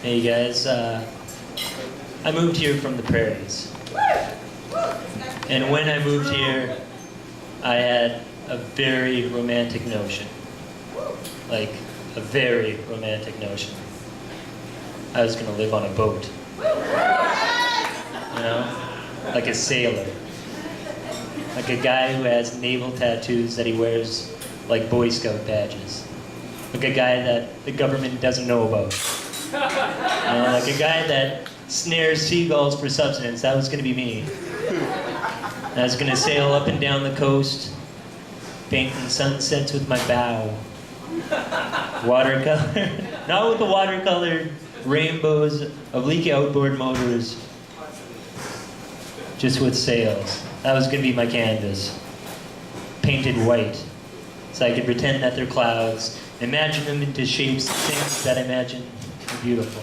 Hey guys, I moved here from the prairies. And when I moved here, I had a very romantic notion. Like, a very romantic notion. I was gonna live on a boat. You know? Like a sailor. Like a guy who has naval tattoos that he wears like Boy Scout badges. Like a guy that the government doesn't know about. Like a guy that snares seagulls for subsistence. That was going to be me. I was going to sail up and down the coast, painting sunsets with my bow. Watercolor. Not with the watercolored rainbows of leaky outboard motors. Just with sails. That was going to be my canvas. Painted white. So I could pretend that they're clouds. Imagine them into shapes, things that I imagine are beautiful.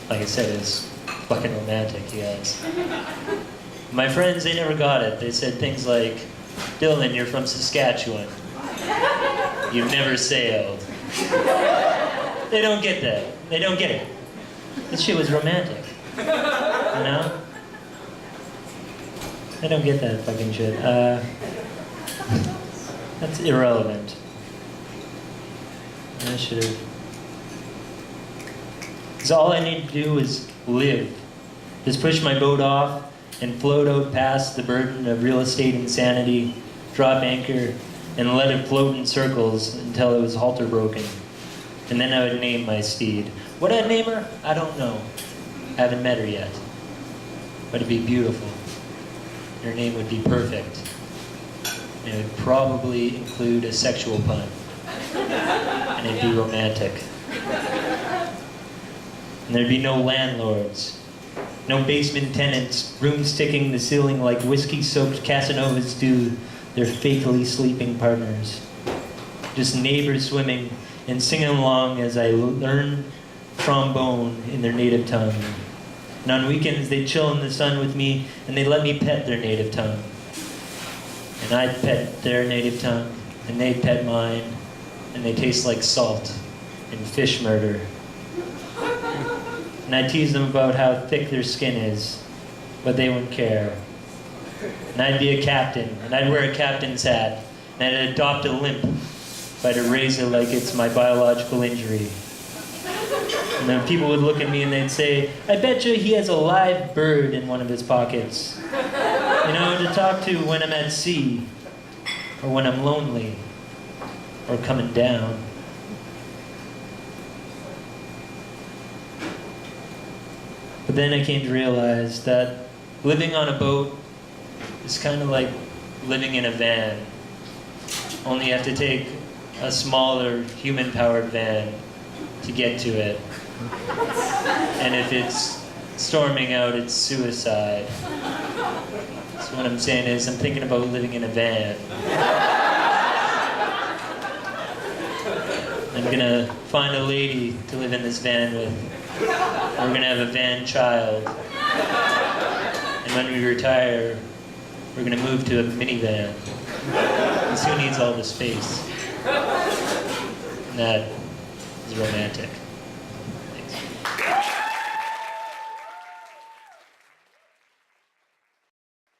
Like I said, it's fucking romantic, you guys. My friends, they never got it. They said things like, Dylan, you're from Saskatchewan. You've never sailed. They don't get that. They don't get it. This shit was romantic. You know? I don't get that fucking shit. That's irrelevant. I should have. Because all I need to do is live. Just push my boat off and float out past the burden of real estate insanity, drop anchor, and let it float in circles until it was halter broken. And then I would name my steed. What I'd name her? I don't know. I haven't met her yet. But it'd be beautiful. Her name would be perfect. And it would probably include a sexual pun. And it'd be romantic. And there'd be no landlords. No basement tenants, rooms sticking the ceiling like whiskey-soaked Casanovas do their fakely sleeping partners. Just neighbors swimming and singing along as I learn trombone in their native tongue. And on weekends, they'd chill in the sun with me, and they'd let me pet their native tongue. And I'd pet their native tongue, and they'd pet mine, and they taste like salt and fish murder. And I'd tease them about how thick their skin is, but they wouldn't care. And I'd be a captain, and I'd wear a captain's hat, and I'd adopt a limp, but I'd raise it like it's my biological injury. And then people would look at me and they'd say, I bet you he has a live bird in one of his pockets. You know, to talk to when I'm at sea, or when I'm lonely, or coming down. But then I came to realize that living on a boat is kind of like living in a van. Only you have to take a smaller human-powered van to get to it. And if it's storming out, it's suicide. So what I'm saying is, I'm thinking about living in a van. I'm gonna find a lady to live in this van with. We're gonna have a van child. And when we retire, we're gonna move to a minivan. Because who needs all the space? And that is romantic.